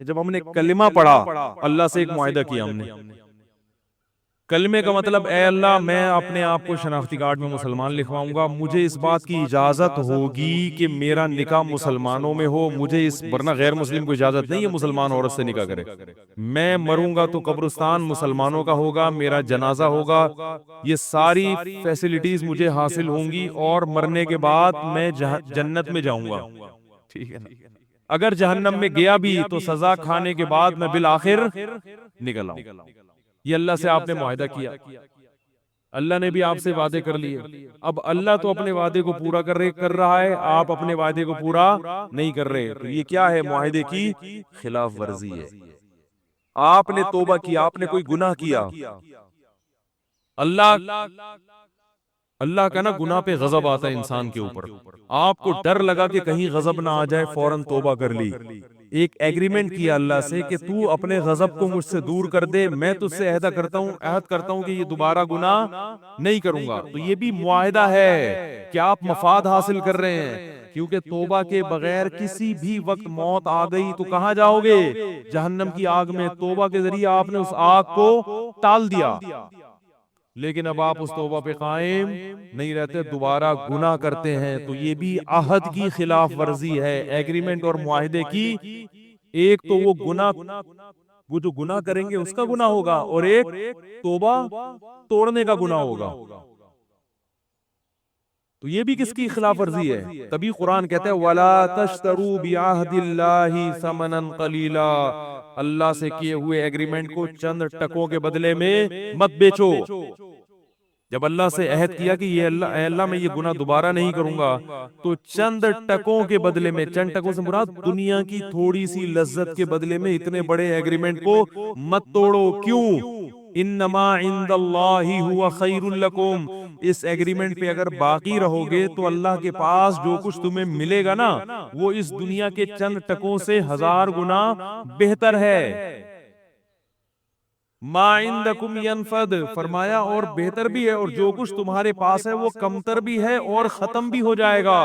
جب ہم نے کلمہ پڑھا، اللہ سے ایک معاہدہ کیا ہم نے، کلمے کا مطلب اے اللہ میں اپنے آپ کو شناختی کارڈ میں مسلمان لکھواؤں گا، مجھے اس بات کی اجازت ہوگی کہ میرا نکاح مسلمانوں میں ہو، مجھے اس ورنہ غیر مسلم کو اجازت نہیں ہے مسلمان عورت سے نکاح کرے، میں مروں گا تو قبرستان مسلمانوں کا ہوگا، میرا جنازہ ہوگا، یہ ساری فیسلٹیز مجھے حاصل ہوں گی، اور مرنے کے بعد میں جنت میں جاؤں گا، ٹھیک ہے نا؟ اگر جہنم میں گیا بھی تو سزا کھانے کے بعد میں بالآخر نکل آؤں۔ یہ اللہ سے آپ نے معاہدہ کیا، اللہ نے بھی آپ سے وعدے کر لیے، اب اللہ تو اپنے وعدے کو پورا کر رہا ہے، آپ اپنے وعدے کو پورا نہیں کر رہے، تو یہ کیا ہے؟ معاہدے کی خلاف ورزی ہے۔ آپ نے توبہ کیا، آپ نے کوئی گناہ کیا، اللہ اللہ کا نا گناہ پہ غضب آتا ہے انسان کے اوپر، آپ کو ڈر لگا کہ کہیں غضب نہ آ جائے، فوراً توبہ کر لی، ایک ایگریمنٹ کیا اللہ سے کہ تو اپنے غضب کو مجھ سے دور کر دے، میں تجھ سے عہد کرتا ہوں کہ یہ دوبارہ گناہ نہیں کروں گا، تو یہ بھی معاہدہ ہے کہ آپ مفاد حاصل کر رہے ہیں، کیونکہ توبہ کے بغیر کسی بھی وقت موت آ گئی تو کہاں جاؤ گے؟ جہنم کی آگ میں۔ توبہ کے ذریعے آپ نے اس آگ کو ٹال دیا، لیکن اب آپ اس توبہ پہ قائم نہیں رہتے، دوبارہ گناہ کرتے ہیں، تو یہ بھی عہد کی خلاف ورزی ہے، ایگریمنٹ اور معاہدے کی۔ ایک تو وہ گناہ، وہ جو گناہ کریں گے اس کا گناہ ہوگا، اور ایک توبہ توڑنے کا گناہ ہوگا، تو یہ بھی کس کی خلاف ورزی ہے؟ تبھی قرآن کہتا ہے وَلَا تَشْتَرُوا بِعَهْدِ اللَّهِ ثَمَنًا قَلِيلًا، اللہ سے کیے ہوئے ایگریمنٹ کو چند ٹکوں کے بدلے میں مت بیچو۔ جب اللہ سے عہد کیا کہ یہ اللہ، اے اللہ میں یہ گناہ دوبارہ نہیں کروں گا، تو چند ٹکوں کے بدلے میں، چند ٹکوں سے مراد دنیا کی تھوڑی سی لذت کے بدلے میں اتنے بڑے ایگریمنٹ کو مت توڑو۔ کیوں؟ انما عند اللہ ہوا خیر لکم، اس ایگریمنٹ پہ اگر باقی رہو گے تو اللہ کے پاس جو کچھ تمہیں ملے گا نا، وہ اس دنیا کے چند ٹکوں سے 1000 گنا بہتر ہے۔ ما عندکم ینفد، فرمایا اور بہتر بھی ہے، اور جو کچھ تمہارے پاس ہے وہ کمتر بھی ہے اور ختم بھی ہو جائے گا۔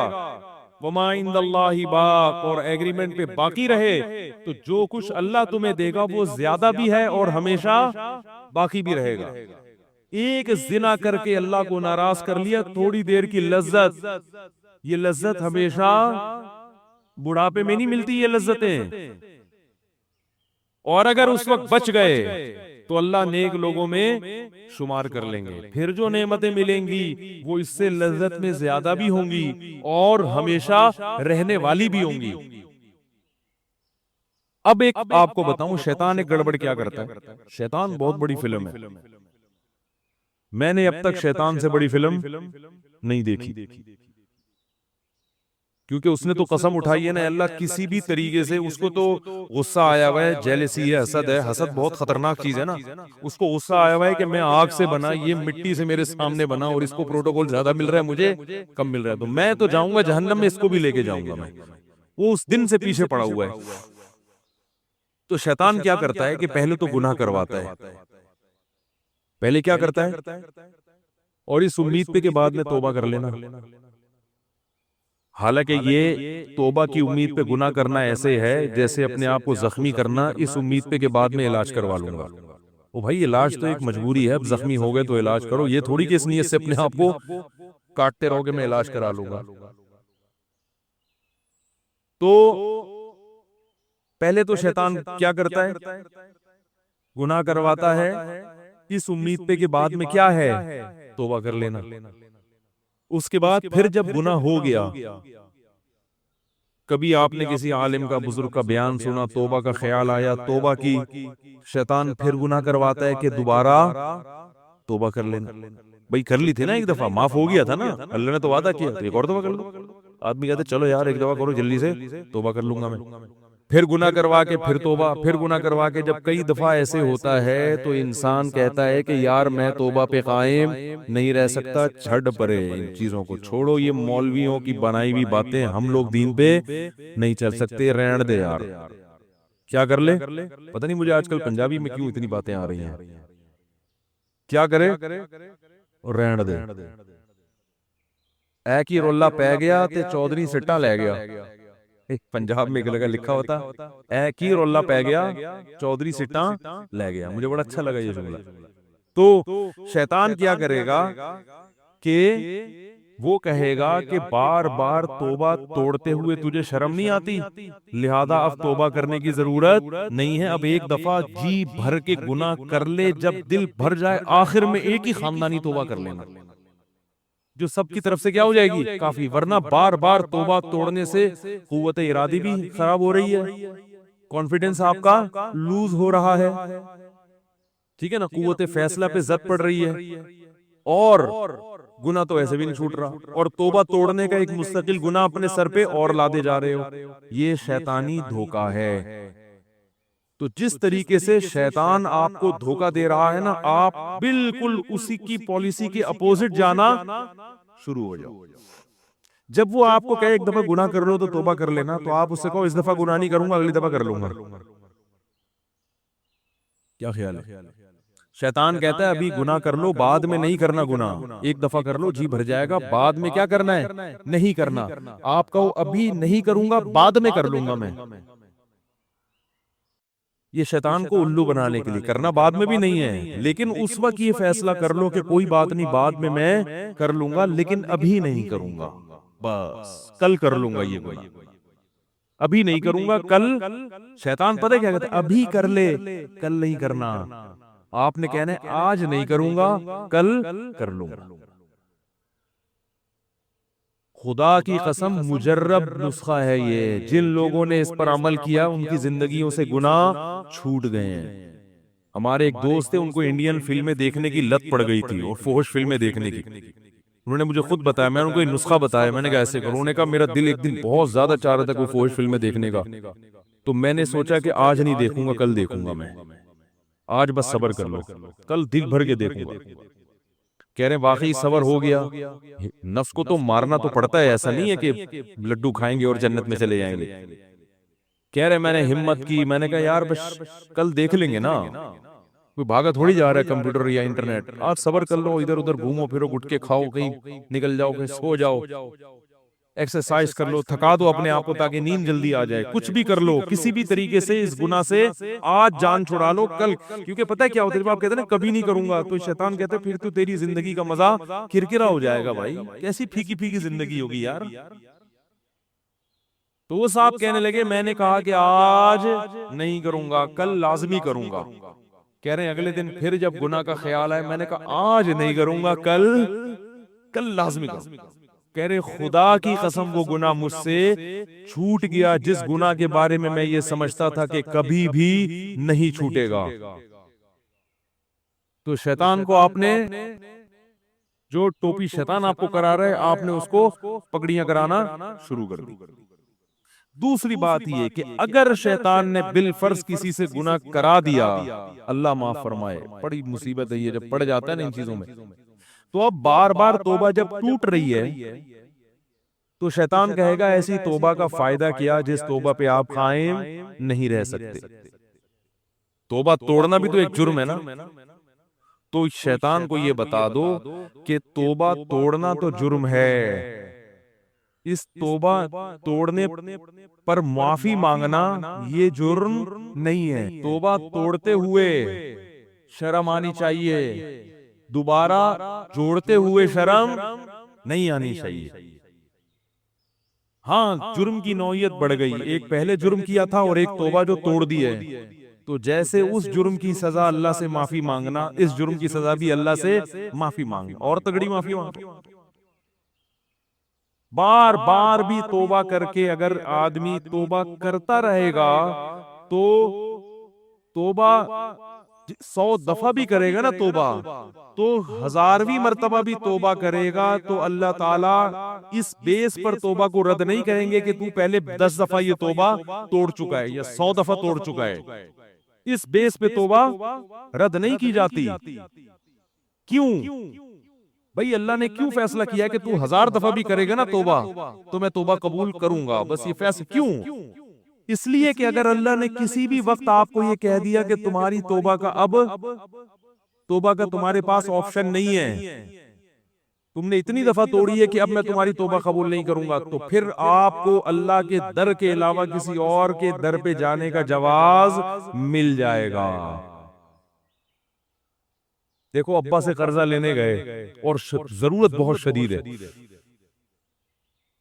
وما عند اللہ باق، اور ایگریمنٹ پہ باقی رہے تو جو کچھ اللہ تمہیں دے گا وہ زیادہ بھی ہے اور ہمیشہ باقی بھی رہے گا۔ ایک زنا کر کے اللہ کو ناراض کر لیا، تھوڑی دیر کی لذت، یہ لذت ہمیشہ بڑھاپے میں نہیں ملتی یہ لذتیں، اور اگر اس وقت بچ گئے تو اللہ نیک لوگوں میں شمار کر لیں گے، پھر جو نعمتیں ملیں گی وہ اس سے لذت میں زیادہ بھی ہوں گی اور ہمیشہ رہنے والی بھی ہوں گی۔ اب ایک آپ کو بتاؤں شیطان ایک گڑبڑ کیا کرتا ہے۔ شیطان بہت بڑی فلم ہے، میں نے اب تک شیطان سے بڑی فلم نہیں دیکھی، کیونکہ اس نے تو قسم اٹھائی ہے نا، اللہ کسی بھی طریقے سے، اس کو تو غصہ آیا ہوا ہے، جیلسی ہے، حسد ہے، حسد بہت خطرناک چیز ہے نا، اس کو غصہ آیا ہوا ہے کہ میں آگ سے بنا، یہ مٹی سے میرے سامنے بنا، اور اس کو پروٹوکول زیادہ مل رہا ہے، مجھے کم مل رہا ہے، تو میں تو جاؤں گا جہنم میں، اس کو بھی لے کے جاؤں گا میں۔ وہ اس دن سے پیچھے پڑا ہوا ہے۔ تو شیطان کیا کرتا ہے کہ پہلے تو گناہ کرواتا ہے، پہلے کیا کرتا ہے، اور اس امید پہ کہ بعد میں توبہ کر لینا، حالانکہ یہ توبہ کی امید پہ گناہ کرنا ایسے ہے جیسے اپنے آپ کو زخمی کرنا، اس امید پہ کہ بعد میں علاج کروا لوں گا۔ او بھائی علاج تو ایک مجبوری ہے، اب زخمی ہو گئے تو علاج کرو، یہ تھوڑی کہ اس نیت سے اپنے آپ کو کاٹتے رہو کہ میں علاج کرا لوں گا۔ تو پہلے تو شیطان کیا کرتا ہے، گناہ کرواتا ہے اس امید پہ کہ بعد میں کیا ہے، توبہ کر لینا۔ اس کے بعد پھر جب گناہ ہو گیا، کبھی آپ نے کسی عالم کا، بزرگ کا بیان سنا، توبہ کا خیال آیا، توبہ کی، شیطان پھر گناہ کرواتا ہے کہ دوبارہ توبہ کر لینا۔ بھئی کر لی تھی نا ایک دفعہ، معاف ہو گیا تھا نا، اللہ نے تو وعدہ کیا، تو ایک اور دفعہ کر لو۔ آدمی کہتے چلو یار ایک دفعہ کرو جلدی سے، توبہ کر لوں گا میں، پھر گناہ کروا کے پھر توبہ، پھر گناہ کروا کے، جب کئی دفعہ ایسے ہوتا ہے تو انسان کہتا ہے کہ یار میں توبہ پہ قائم نہیں رہ سکتا، چھڑ پرے ان چیزوں کو چھوڑو، یہ مولویوں کی بنائی ہوئی باتیں، ہم لوگ دین پہ نہیں چل سکتے، رہن دے یار، کیا کر لے؟ پتہ نہیں مجھے آج کل پنجابی میں کیوں اتنی باتیں آ رہی ہیں، کیا کرے؟ رہن دے، اے کی رولہ پہ گیا تے چودھری سٹا لے گیا، پنجاب میں ایک جگہ لکھا ہوتا اے کی رولہ پہ گیا چودھری سٹاں لے گیا. مجھے بڑا اچھا لگا یہ جملہ. تو شیطان کیا کرے گا کہ وہ کہے گا کہ بار بار توبہ توڑتے ہوئے تجھے شرم نہیں آتی, لہذا اب توبہ کرنے کی ضرورت نہیں ہے, اب ایک دفعہ جی بھر کے گناہ کر لے, جب دل بھر جائے آخر میں ایک ہی خاندانی توبہ کر لینا جو سب کی طرف سے کیا ہو جائے گی کافی. ورنہ بار بار توبہ توڑنے سے قوت ارادی بھی خراب ہو رہی ہے, کانفیڈنس آپ کا لوز ہو رہا ہے, ٹھیک ہے نا, قوت فیصلہ پہ زد پڑ رہی ہے, اور گناہ تو ایسے بھی نہیں چھوٹ رہا, اور توبہ توڑنے کا ایک مستقل گناہ اپنے سر پہ اور لادے جا رہے ہو. یہ شیطانی دھوکہ ہے. تو جس طریقے سے شیطان آپ کو دھوکہ دے رہا ہے نا, آپ بالکل اسی کی پالیسی کے اپوزٹ جانا شروع ہو جاؤ. جب وہ آپ کو کہے ایک دفعہ گناہ کر لو تو توبہ کر لینا, تو آپ اس سے کہو اس دفعہ گناہ نہیں کروں گا, اگلی دفعہ کر لوں گا. کیا خیال ہے؟ شیطان کہتا ہے ابھی گناہ کر لو, بعد میں نہیں کرنا گناہ, ایک دفعہ کر لو جی بھر جائے گا, بعد میں کیا کرنا ہے نہیں کرنا. آپ کہو ابھی نہیں کروں گا, بعد میں کر لوں گا میں. یہ شیطان کو الو بنانے کے لیے, کرنا بعد میں بھی نہیں ہے, لیکن اس وقت یہ فیصلہ کر لو کہ کوئی بات نہیں بعد میں کر لوں گا, لیکن ابھی نہیں کروں گا, بس کل کر لوں گا. یہ گناہ ابھی نہیں کروں گا, کل. شیطان پتہ کیا کہتا ہے, ابھی کر لے کل نہیں کرنا. آپ نے کہنا ہے آج نہیں کروں گا, کل کر لوں گا. خدا کی قسم مجرب نسخہ ہے یہ. جن لوگوں نے اس پر عمل کیا ان کی زندگیوں سے گناہ چھوٹ گئے ہیں. ہمارے ایک دوست تھے, ان کو انڈین فلمیں دیکھنے کی لت پڑ گئی تھی اور فحش فلمیں دیکھنے کی. انہوں نے مجھے خود بتایا, میں نے ان کو یہ نسخہ بتایا, میں نے کہا ایسے کرو. انہوں نے کہا میرا دل ایک دن بہت زیادہ چاہ رہا تھا کہ وہ فحش فلمیں دیکھنے کا, تو میں نے سوچا کہ آج نہیں دیکھوں گا, کل دیکھوں گا. میں آج بس صبر کر لو, کل دل بھر کے دیکھوں گا. کہہ رہے ہیں واقعی صبر ہو گیا. نفس کو تو مارنا تو پڑتا ہے, ایسا نہیں ہے کہ لڈو کھائیں گے اور جنت میں چلے جائیں گے. کہہ رہے میں نے ہمت کی, میں نے کہا یار بس کل دیکھ لیں گے نا, کوئی بھاگا تھوڑی جا رہا ہے کمپیوٹر یا انٹرنیٹ. آج صبر کر لو, ادھر ادھر گھومو پھرو, گٹکے کھاؤ, کہیں نکل جاؤ, کہیں سو جاؤ, ایکسرسائز کر لو, تھکا دو اپنے آپ کو تاکہ نیند جلدی آ جائے. کچھ بھی کر لو, کسی بھی طریقے سے اس گناہ سے آج جان چھڑا لو, کل. کیونکہ پتہ ہے کیا ہوتا ہے, جب آپ کہتے ہیں نا کبھی نہیں کروں گا, تو شیطان کہتا ہے پھر تو تیری زندگی کا مزہ کرکرا ہو جائے گا. بھائی کیسی پھیکی پھیکی زندگی ہوگی یار. تو وہ صاحب کہنے لگے میں نے کہا کہ آج نہیں کروں گا, کل لازمی کروں گا. کہہ رہے ہیں اگلے دن پھر جب گناہ کا خیال آئے, میں نے کہا آج نہیں کروں گا, کل لازمی کروں گا. کہہ رہے خدا کی قسم وہ گناہ مجھ سے چھوٹ گیا جس گناہ کے بارے میں میں یہ سمجھتا تھا کہ کبھی بھی نہیں چھوٹے گا. تو شیطان کو آپ نے, جو ٹوپی شیطان آپ کو کرا رہا ہے, آپ نے اس کو پگڑیاں کرانا شروع کر دی. دوسری بات یہ کہ اگر شیطان نے بالفرض کسی سے گناہ کرا دیا, اللہ معاف فرمائے, بڑی مصیبت ہے یہ جب پڑ جاتا ہے نا ان چیزوں میں. تو اب بار بار توبہ جب ٹوٹ رہی ہے, تو شیطان کہے گا ایسی توبہ کا فائدہ کیا جس توبہ پہ آپ قائم نہیں رہ سکتے. توبہ توڑنا بھی تو ایک جرم ہے نا. تو شیطان کو یہ بتا دو کہ توبہ توڑنا تو جرم ہے, اس توبہ توڑنے پر معافی مانگنا یہ جرم نہیں ہے. توبہ توڑتے ہوئے شرم آنی چاہیے, دوبارہ جوڑتے ہوئے شرم نہیں آنی چاہیے. ہاں جرم کی نوعیت بڑھ گئی, ایک پہلے جرم کیا تھا اور ایک توبہ جو توڑ دی ہے. تو جیسے اس جرم کی سزا اللہ سے معافی مانگنا, اس جرم کی سزا بھی اللہ سے معافی مانگنا, اور تگڑی معافی مانگنا. بار بار بھی توبہ کر کے اگر آدمی توبہ کرتا رہے گا, تو توبہ 100 دفعہ بھی کرے گا نا توبہ, تو 1000ویں مرتبہ بھی توبہ کرے گا, تو اللہ تعالی اس بیس پر توبہ کو رد نہیں کریں گے کہ تو پہلے 10 دفعہ یہ توبہ توڑ چکا ہے یا 100 دفعہ توڑ چکا ہے. اس بیس پہ توبہ رد نہیں کی جاتی. کیوں بھئی, اللہ نے کیوں فیصلہ کیا کہ تو 1000 دفعہ بھی کرے گا نا توبہ تو میں توبہ قبول کروں گا, بس یہ فیصلہ کیوں؟ اس لیے کہ اگر اللہ نے کسی بھی وقت آپ کو یہ کہہ دیا کہ تمہاری توبہ کا اب توبہ کا تمہارے پاس آپشن نہیں ہے, تم نے اتنی دفعہ توڑی ہے کہ اب میں تمہاری توبہ قبول نہیں کروں گا، تو پھر آپ کو اللہ کے در کے علاوہ کسی اور کے در پہ جانے کا جواز مل جائے گا۔ دیکھو ابا سے قرضہ لینے گئے اور ضرورت بہت شدید ہے،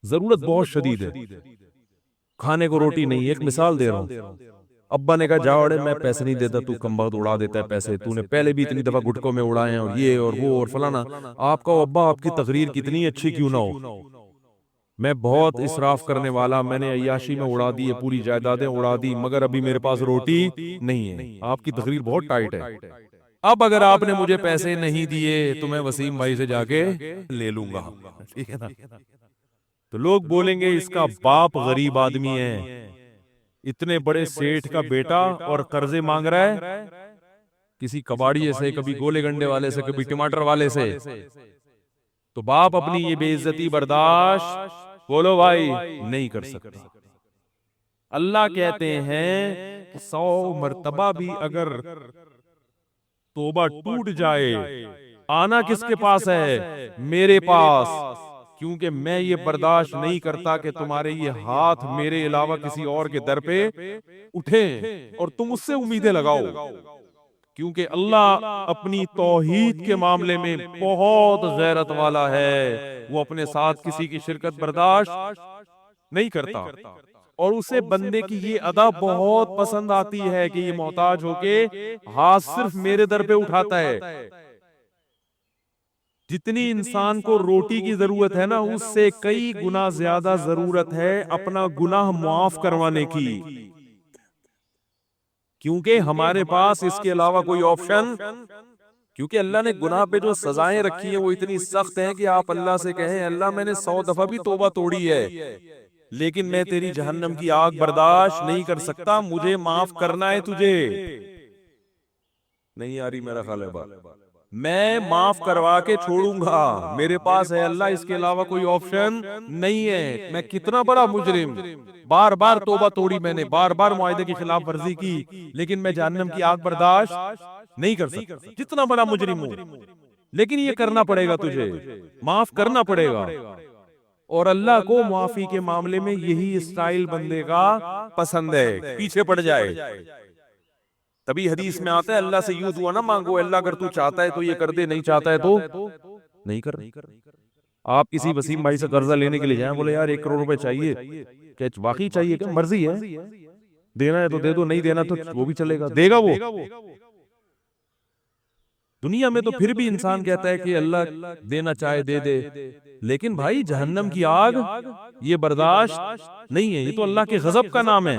ضرورت بہت شدید ہے، کھانے کو روٹی نہیں، ایک مثال دے رہا ہوں۔ ابا نے کہا جاؤ اڑے میں پیسے نہیں دیتا، تو کم بخت اڑا دیتا ہے پیسے، تو نے پہلے بھی اتنی دفعہ گٹکوں میں اڑائے ہیں اور یہ اور وہ اور فلانا۔ آپ کا ابا آپ کی تقریر کتنی اچھی کیوں نہ ہو، میں بہت اسراف کرنے والا، میں نے عیاشی میں اڑا دی ہے، پوری جائیدادیں اڑا دی، مگر ابھی میرے پاس روٹی نہیں ہے۔ آپ کی تقریر بہت ٹائٹ ہے، اب اگر آپ نے مجھے پیسے نہیں دیے تو میں وسیم بھائی سے جا کے لے لوں گا، ٹھیک ہے نا؟ تو لوگ بولیں گے اس کا باپ غریب آدمی ہے، اتنے بڑے سیٹھ کا بیٹا اور قرضے مانگ رہا ہے کسی کباڑی سے، کبھی گولے گنڈے والے سے، کبھی ٹماٹر والے سے، تو باپ اپنی یہ بے عزتی برداشت بولو بھائی نہیں کر سکتا۔ اللہ کہتے ہیں کہ 100 مرتبہ بھی اگر توبہ ٹوٹ جائے، آنا کس کے پاس ہے؟ میرے پاس، کیونکہ میں یہ برداشت نہیں کرتا کہ تمہارے یہ ہاتھ میرے علاوہ کسی اور کے در پہ اٹھیں اور تم اس سے امیدیں لگاؤ، کیونکہ اللہ اپنی توحید کے معاملے میں بہت غیرت والا ہے، وہ اپنے ساتھ کسی کی شرکت برداشت نہیں کرتا، اور اسے بندے کی یہ ادا بہت پسند آتی ہے کہ یہ محتاج ہو کے ہاتھ صرف میرے در پہ اٹھاتا ہے۔ جتنی انسان کو روٹی کی ضرورت ہے نا، اس سے کئی گنا زیادہ ضرورت ہے اپنا گناہ معاف کروانے کی، کیونکہ ہمارے پاس اس کے علاوہ کوئی آپشن، کیونکہ اللہ نے گناہ پہ جو سزائیں رکھی ہیں وہ اتنی سخت ہیں کہ آپ اللہ سے کہیں اللہ میں نے 100 دفعہ بھی توبہ توڑی ہے، لیکن میں تیری جہنم کی آگ برداشت نہیں کر سکتا، مجھے معاف کرنا ہے تجھے۔ نہیں آ رہی میرا خیال ہے بات، میں معاف کروا کے چھوڑوں گا، میرے پاس ہے اللہ، اس کے علاوہ کوئی آپشن نہیں ہے۔ میں کتنا بڑا مجرم، بار بار توبہ توڑی میں نے، بار بار معاہدے کی خلاف ورزی کی، لیکن میں جہنم کی آگ برداشت نہیں کر سکتا، جتنا بڑا مجرم ہوں، لیکن یہ کرنا پڑے گا، تجھے معاف کرنا پڑے گا۔ اور اللہ کو معافی کے معاملے میں یہی اسٹائل بندے کا پسند ہے، پیچھے پڑ جائے۔ تبھی حدیث میں آتا ہے اللہ سے یوں دعا نہ مانگو، اللہ اگر تو چاہتا ہے تو یہ کر دے، نہیں چاہتا ہے تو نہیں کر۔ آپ کسی وسیم بھائی سے قرضہ لینے کے لیے جائیں، بولے یار 1 کروڑ روپے چاہیے، کہ واقعی چاہیے، کیا مرضی ہے، دینا ہے تو دے دو، نہیں دینا تو وہ بھی چلے گا، دے گا وہ۔ دنیا میں تو پھر بھی انسان کہتا ہے کہ اللہ دینا چاہے دے دے، لیکن بھائی جہنم کی آگ یہ برداشت نہیں ہے، یہ تو اللہ کے غضب کا نام ہے،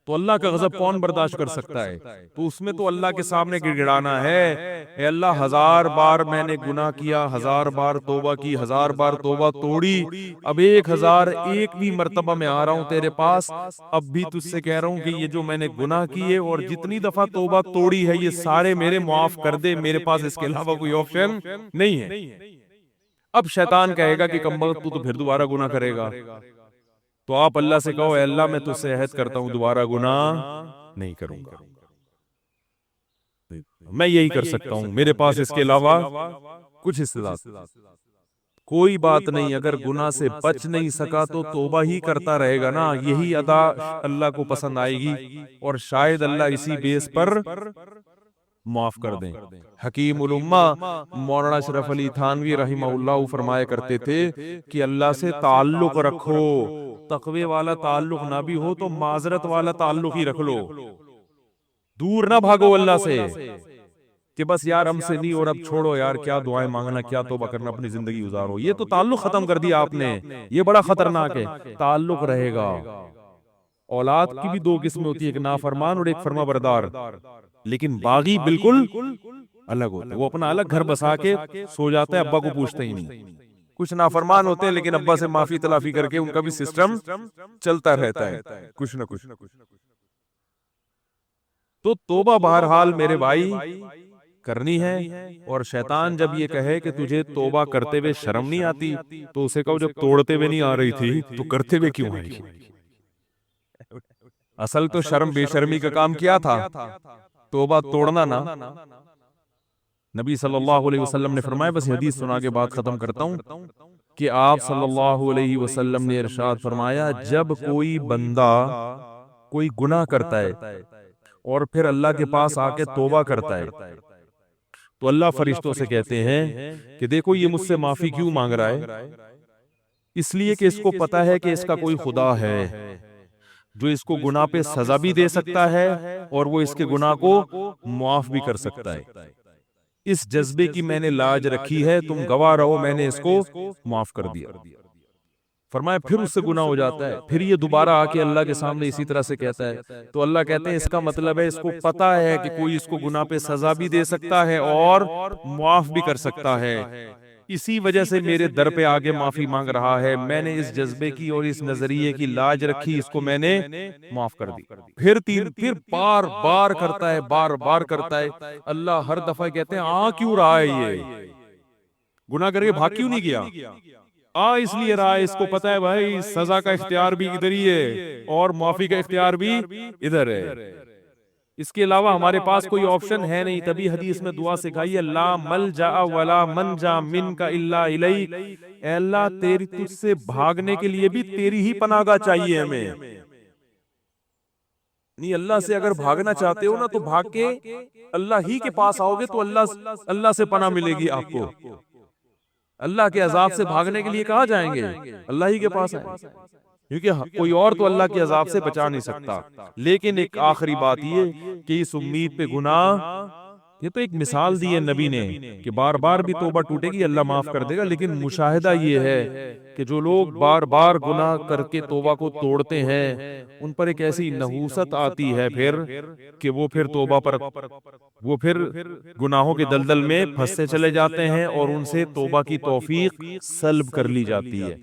تو اللہ کا غضب کون برداشت کر سکتا ہے؟ تو اس میں تو اللہ کے سامنے گڑ گڑانا ہے، اے اللہ 1000 بار میں نے گناہ کیا، 1000 بار توبہ کی، 1000 بار توبہ توڑی، اب 1001 بھی مرتبہ میں آ رہا ہوں تیرے پاس، اب بھی تجھ سے کہہ رہا ہوں کہ یہ جو میں نے گناہ کیے اور جتنی دفعہ توبہ توڑی ہے یہ سارے میرے معاف کر دے، میرے پاس اس کے علاوہ کوئی آپشن نہیں ہے۔ اب شیطان کہے گا کہ کمبخت تو پھر دوبارہ گناہ کرے گا، تو آپ اللہ سے کہو اے اللہ میں تجھ سے عہد کرتا ہوں دوبارہ گناہ نہیں کروں گا، میں یہی کر سکتا ہوں، میرے پاس اس کے علاوہ کچھ استطاعت کوئی بات نہیں۔ اگر گناہ سے بچ نہیں سکا تو توبہ ہی کرتا رہے گا نا، یہی ادا اللہ کو پسند آئے گی، اور شاید اللہ اسی بیس پر معاف کر دیں۔ حکیم الامہ مولانا اشرف علی تھانوی رحمہ اللہ فرمایا کرتے تھے کہ اللہ سے تعلق رکھو، تقوی والا تعلق نہ بھی ہو تو معذرت والا تعلق ہی رکھ لو، دور نہ بھاگو اللہ سے کہ بس یار ہم سے نہیں اور اب چھوڑو یار، کیا دعائیں مانگنا، کیا توبہ کرنا، اپنی زندگی گزارو، یہ تو تعلق ختم کر دیا آپ نے، یہ بڑا خطرناک ہے۔ تعلق رہے گا۔ اولاد کی بھی 2 قسمیں ہوتی ہے، ایک نافرمان اور ایک فرما بردار، لیکن باغی بالکل الگ ہوتا ہے، وہ اپنا الگ گھر بسا کے سو جاتا ہے، ابا کو پوچھتا ہی نہیں۔ کچھ نافرمان ہوتے ہیں لیکن ابا سے معافی تلافی کر کے ان کا بھی سسٹم چلتا رہتا ہے کچھ نہ کچھ۔ تو توبہ بہرحال میرے بھائی کرنی ہے، اور شیطان جب یہ کہے کہ تجھے توبہ کرتے ہوئے شرم نہیں آتی تو اسے کہو جب توڑتے ہوئے نہیں آ رہی تھی تو کرتے ہوئے کیوں آئی؟ اصل تو شرم بے شرمی کا کام کیا تھا، توبہ توڑنا نا۔ نبی صلی اللہ علیہ وسلم نے فرمایا، بس حدیث سنا کے بات ختم کرتا ہوں، کہ آپ صلی اللہ علیہ وسلم نے ارشاد فرمایا، جب کوئی بندہ کوئی گناہ کرتا ہے اور پھر اللہ کے پاس آ کے توبہ کرتا ہے، تو اللہ فرشتوں سے کہتے ہیں کہ دیکھو یہ مجھ سے معافی کیوں مانگ رہا ہے؟ اس لیے کہ اس کو پتا ہے کہ اس کا کوئی خدا ہے جو اس کو گناہ پہ سزا بھی دے سکتا ہے اور وہ اس کے گناہ کو معاف بھی کر سکتا ہے۔ اس جذبے کی میں نے لاج رکھی ہے، تم گواہ رہو، میں نے اس کو معاف کر دیا۔ فرمایا پھر اس سے گناہ ہو جاتا ہے، پھر یہ دوبارہ آ کے اللہ کے سامنے اسی طرح سے کہتا ہے، تو اللہ کہتے ہیں اس کا مطلب ہے اس کو پتا ہے کہ کوئی اس کو گناہ پہ سزا بھی دے سکتا ہے اور معاف بھی کر سکتا ہے، اسی وجہ سے میرے در پہ آگے معافی مانگ رہا ہے۔ میں نے اس جذبے کی اور اس نظریے کی لاج رکھی، اس کو میں نے معاف کر دی۔ پھر بار بار کرتا ہے، بار بار کرتا ہے۔ اللہ ہر دفعہ کہتے ہیں آ کیوں رہا ہے، یہ گناہ کر کے بھاگ کیوں نہیں گیا؟ اس لیے رہا ہے، اس کو پتا ہے بھائی سزا کا اختیار بھی ادھر ہی ہے اور معافی کا اختیار بھی ادھر ہے، اس کے علاوہ ہمارے پاس کوئی آپشن ہے نہیں۔ تبھی حدیث میں دعا سکھائی ہے، لا ملجا ولا منجا منک الا الیک، اے اللہ تیری تجھ سے بھاگنے کے لیے بھی تیری ہی پناہ گاہ چاہیے ہمیں۔ نہیں، اللہ سے اگر بھاگنا چاہتے ہو نا تو بھاگ کے اللہ ہی کے پاس آؤ گے تو اللہ سے پناہ ملے گی آپ کو۔ اللہ کے عذاب سے بھاگنے کے لیے کہاں جائیں گے؟ اللہ ہی کے پاس آئیں، کیونکہ کوئی اور تو اللہ کے عذاب سے بچا نہیں سکتا۔ لیکن ایک آخری بات یہ کہ اس امید پہ گناہ، یہ تو ایک مثال دی ہے نبی نے کہ بار بار بھی توبہ ٹوٹے گی، اللہ معاف کر دے گا، لیکن مشاہدہ یہ ہے کہ جو لوگ بار بار گناہ کر کے توبہ کو توڑتے ہیں ان پر ایک ایسی نحوست آتی ہے پھر کہ وہ پھر توبہ پر وہ پھر گناہوں کے دلدل میں پھنستے چلے جاتے ہیں اور ان سے توبہ کی توفیق سلب کر لی جاتی ہے۔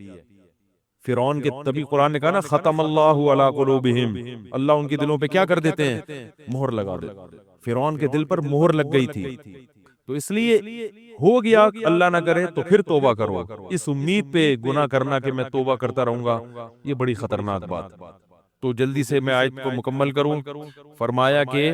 فرعون کے تبھی قرآن نے کہا نا، ختم اللہ علی قلوبہم، اللہ ان کے دلوں پہ کیا کر دیتے ہیں؟ مہر لگا دیتے۔ فرعون کے دل پر مہر لگ گئی تھی، تو اس لیے ہو گیا اللہ نہ کرے تو پھر توبہ کرو، اس امید پہ گناہ کرنا کہ میں توبہ کرتا رہوں گا، یہ بڑی خطرناک بات۔ تو جلدی سے میں آیت کو مکمل کروں۔ فرمایا کہ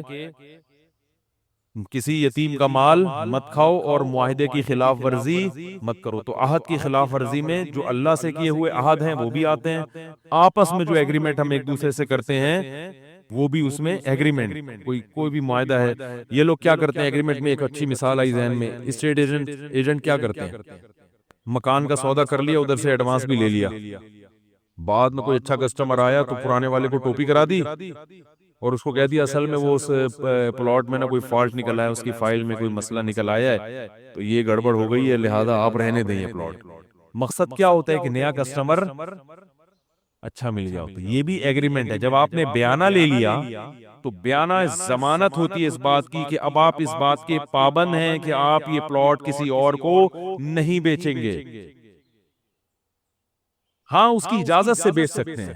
کسی یتیم کا مال مت کھاؤ اور معاہدے کی خلاف ورزی مت کرو۔ تو عہد کی خلاف ورزی میں جو اللہ سے کیے ہوئے عہد ہیں وہ بھی آتے ہیں، آپس میں جو ایگریمنٹ ہم ایک دوسرے سے کرتے ہیں وہ بھی اس میں ایگریمنٹ، کوئی بھی معاہدہ ہے۔ یہ لوگ کیا کرتے ہیں ایگریمنٹ میں؟ ایک اچھی مثال آئی ذہن میں، اسٹیٹ ایجنٹ کیا کرتے ہیں؟ مکان کا سودا کر لیا، ادھر سے ایڈوانس بھی لے لیا، بعد میں کوئی اچھا کسٹمر آیا تو پرانے والے کو ٹوپی کرا دی اور اس کو کہہ دیا اصل میں وہ اس پلاٹ میں نہ کوئی فالٹ نکل آیا، اس کی فائل میں کوئی مسئلہ نکل آیا ہے تو یہ گڑبڑ ہو گئی ہے، لہذا آپ رہنے دیں یہ پلاٹ۔ مقصد کیا ہوتا ہے کہ نیا کسٹمر اچھا مل جاؤ۔ تو یہ بھی ایگریمنٹ ہے۔ جب آپ نے بیانہ لے لیا تو بیانہ ضمانت ہوتی ہے اس بات کی کہ اب آپ اس بات کے پابند ہیں کہ آپ یہ پلاٹ کسی اور کو نہیں بیچیں گے۔ ہاں اس کی اجازت سے بیچ سکتے ہیں،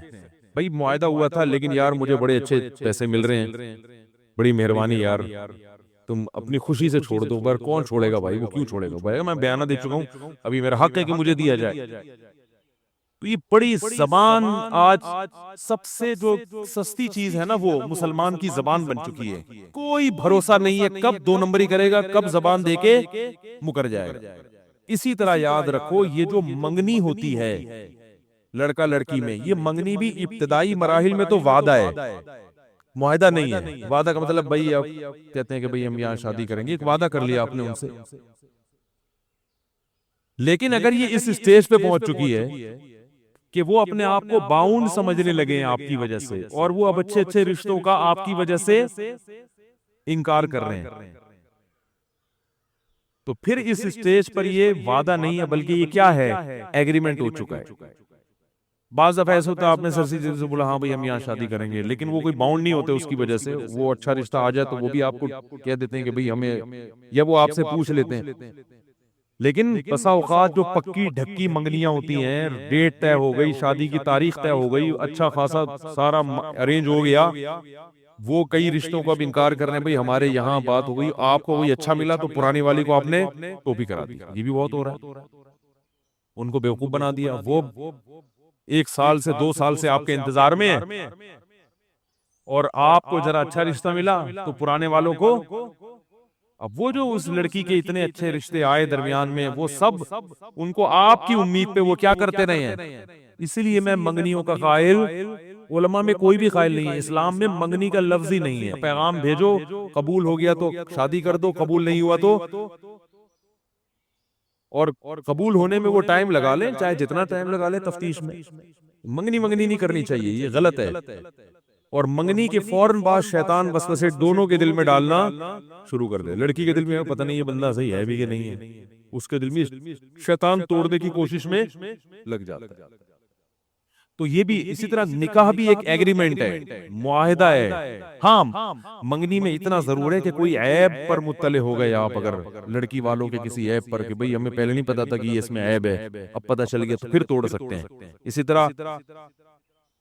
بھائی معاہدہ ہوا تھا لیکن یار مجھے بڑے اچھے پیسے مل رہے ہیں، بڑی مہربانی یار، تم اپنی خوشی سے چھوڑ دو۔ پر کون چھوڑے گا بھائی؟ وہ کیوں چھوڑے گا بھائی؟ میں بیانہ دے چکا ہوں، ابھی میرا حق ہے کہ مجھے دیا جائے۔ تو یہ بڑی زبان آج سب سے جو سستی چیز ہے نا وہ مسلمان کی زبان بن چکی ہے۔ کوئی بھروسہ نہیں ہے کب دو نمبری کرے گا، کب زبان دے کے مکر جائے گا۔ اسی طرح یاد رکھو یہ جو منگنی ہوتی ہے لڑکا لڑکی میں، یہ منگنی بھی ابتدائی مراحل میں تو وعدہ ہے، معاہدہ نہیں ہے۔ وعدہ کا مطلب بھائی آپ کہتے ہیں کہ بھائی ہم یہاں شادی کریں گے، ایک وعدہ کر لیا آپ نے ان سے۔ لیکن اگر یہ اس اسٹیج پہ پہنچ چکی ہے کہ وہ اپنے آپ کو باؤنڈ سمجھنے لگے ہیں آپ کی وجہ سے، اور وہ اب اچھے اچھے رشتوں کا آپ کی وجہ سے انکار کر رہے ہیں، تو پھر اس اسٹیج پر یہ وعدہ نہیں ہے بلکہ یہ کیا ہے؟ ایگریمنٹ ہو چکا ہے۔ بعض دفعہ ایسا ہوتا ہے آپ نے سر سیدھے سے بولا ہاں بھائی ہم یہاں شادی کریں گے، لیکن وہ کوئی باؤنڈ نہیں ہوتے اس کی وجہ سے، وہ اچھا رشتہ آ جائے تو وہ بھی آپ کو کہہ دیتے ہیں کہ بھئی ہمیں، یا وہ آپ سے پوچھ لیتے ہیں۔ لیکن بسا اوقات جو پکی ڈھکی منگنیاں ہوتی ہیں، ڈیٹ طے ہو گئی، شادی کی تاریخ طے ہو گئی، اچھا خاصا سارا ارینج ہو گیا، وہ کئی رشتوں کو اب انکار کر رہے ہیں، بھئی ہمارے یہاں بات ہو گئی، آپ کو کوئی اچھا ملا تو پرانی والی کو آپ نے ٹوپی کرا دی۔ یہ بھی بہت ہو رہا ہے، ان کو بیوقوف بنا دیا۔ وہ 1 سال سے 2 سال سے آپ کے انتظار میں ہے اور آپ کو ذرا اچھا رشتہ ملا تو پرانے والوں کو اب وہ جو اس لڑکی کے اتنے اچھے رشتے آئے درمیان میں، وہ سب ان کو آپ کی امید پہ وہ کیا کرتے رہے ہیں. اسی لیے میں منگنیوں کا قائل، علماء میں کوئی بھی قائل نہیں ہے. اسلام میں منگنی کا لفظ ہی نہیں ہے. پیغام بھیجو، قبول ہو گیا تو شادی کر دو، قبول نہیں ہوا تو، اور قبول ہونے میں وہ ٹائم لگا لیں، چاہے جتنا ٹائم لگا لیں تفتیش میں. منگنی نہیں کرنی چاہیے، یہ غلط ہے. اور منگنی کے فوراً بعد شیطان وسوسے دونوں کے دل میں ڈالنا شروع کر دے. لڑکی کے دل میں پتہ نہیں یہ بندہ صحیح ہے بھی کہ نہیں ہے، اس کے دل میں شیطان توڑنے کی کوشش میں لگ جاتا ہے. تو یہ بھی اسی طرح نکاح بھی ایک ایگریمنٹ ہے، معاہدہ ہے. ہاں منگنی میں اتنا ضرور ہے کہ کوئی عیب پر مطلع ہو گئے آپ، اگر لڑکی والوں کے کسی عیب پر کہ بھئی ہمیں پہلے نہیں پتا تھا کہ یہ اس میں عیب ہے، اب پتہ چل گیا، تو پھر توڑ سکتے ہیں. اسی طرح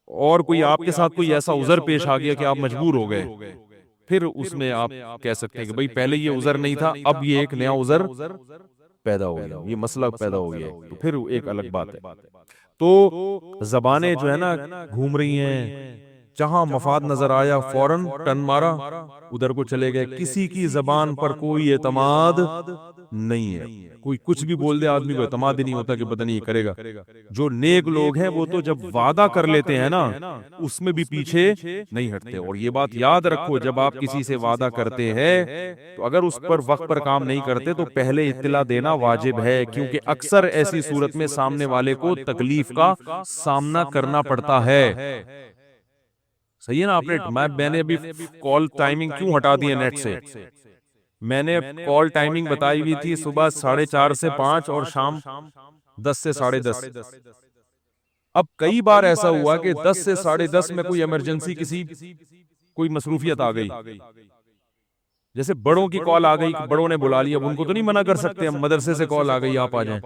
اور کوئی آپ کے ساتھ کوئی ایسا عذر پیش آ گیا کہ آپ مجبور ہو گئے، پھر اس میں آپ کہہ سکتے ہیں کہ بھئی پہلے یہ عذر نہیں تھا، اب یہ ایک نیا عذر پیدا ہو گیا، یہ مسئلہ پیدا ہو گیا، تو پھر ایک الگ بات ہے. تو زبانیں جو ہے نا گھوم رہی ہیں، جہاں مفاد نظر آیا فوراً ٹن مارا، ادھر کو چلے گئے. کسی کی زبان پر کوئی اعتماد نہیں ہے. کوئی کچھ بھی بول دے، آدمی کو اعتماد ہی نہیں ہوتا کہ پتہ نہیں یہ کرے گا. جو نیک لوگ ہیں وہ تو جب وعدہ کر لیتے ہیں نا، اس میں بھی پیچھے نہیں ہٹتے. اور یہ بات یاد رکھو، جب آپ کسی سے وعدہ کرتے ہیں تو اگر اس پر وقت پر کام نہیں کرتے تو پہلے اطلاع دینا واجب ہے، کیونکہ اکثر ایسی صورت میں سامنے والے کو تکلیف کا سامنا کرنا پڑتا ہے. صحیح ہے نا. میں نے ابھی کال ٹائمنگ کیوں ہٹا دی ہے نیٹ سے؟ میں نے کال ٹائمنگ بتائی ہوئی تھی صبح 4:30 سے 5 اور شام 10 سے 10:30. اب کئی بار ایسا ہوا کہ 10 سے 10:30 میں کوئی ایمرجنسی، کوئی مصروفیت آ گئی، جیسے بڑوں کی کال آ گئی، بڑوں نے بلا لیا، اب ان کو تو نہیں منع کر سکتے، ہم مدرسے سے کال آ گئی آپ آ جائیں.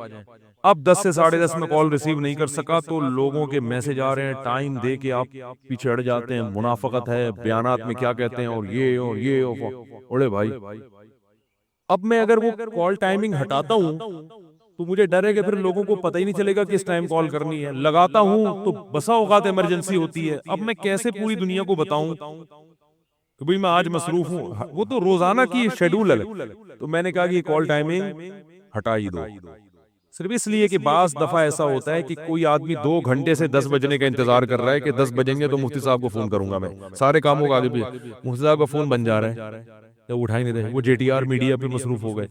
اب 10 سے 10:30 میں کال ریسیو نہیں کر سکا تو لوگوں کے میسج آ رہے ہیں، ٹائم دے کے آپ پیچھے ہٹ جاتے ہیں، منافقت ہے، بیانات میں کیا کہتے ہیں، اور یہ اڑے بھائی. اب میں اگر وہ کال ٹائمنگ ہٹاتا ہوں تو مجھے ڈر ہے کہ پھر لوگوں کو پتہ ہی نہیں چلے گا کس ٹائم کال کرنی ہے. لگاتا ہوں تو بسا اوقات ایمرجنسی ہوتی ہے. اب میں کیسے پوری دنیا کو بتاؤں کہ بھئی میں آج مصروف ہوں؟ وہ تو روزانہ کی شیڈول ہے. تو میں نے کہا کہ یہ کال ٹائمنگ ہٹا ہی دو، صرف اس لیے کہ بعض دفعہ ایسا ہوتا ہے کہ کوئی آدمی 2 گھنٹے سے 10 بجنے کا انتظار کر رہا ہے کہ 10 بجیں گے تو مفتی صاحب کو فون کروں گا. میں سارے کاموں کا آگے بھی مفتی صاحب کا فون بن جا رہا ہے، جب اٹھا ہی نہیں رہے، وہ JTR میڈیا پہ مصروف ہو گئے.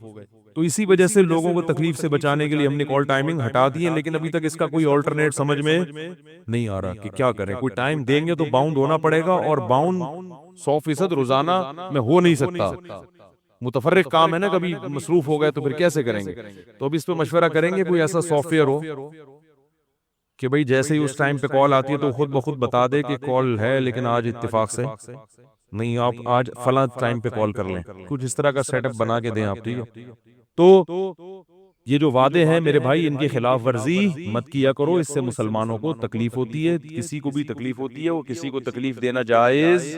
تو اسی وجہ سے لوگوں کو تکلیف سے بچانے کے لیے ہم نے کال ٹائمنگ ہٹا دی ہے، لیکن ابھی تک اس کا کوئی آلٹرنیٹ سمجھ میں نہیں آ رہا کہ کیا کریں. کوئی ٹائم دیں گے تو باؤنڈ ہونا پڑے گا، اور باؤنڈ 100% روزانہ میں ہو نہیں سکتا. متفرق کام ہے نا، کبھی مصروف ہو گئے تو پھر کیسے کریں گے؟ تو اب اس پہ مشورہ کریں گے، کوئی ایسا سافٹ ویئر ہو کہ بھئی جیسے ہی اس ٹائم پہ کال آتی ہے تو خود بخود بتا دے کہ کال ہے، لیکن آج اتفاق سے نہیں، آپ آج فلاں ٹائم پہ کال کر لیں. کچھ اس طرح کا سیٹ اپ بنا کے دیں آپ. ٹھیک ہے؟ تو یہ جو وعدے ہیں میرے بھائی، ان کی خلاف ورزی مت کیا کرو، اس سے مسلمانوں کو تکلیف ہوتی ہے، کسی کو بھی تکلیف ہوتی ہے، وہ کسی کو تکلیف دینا جائز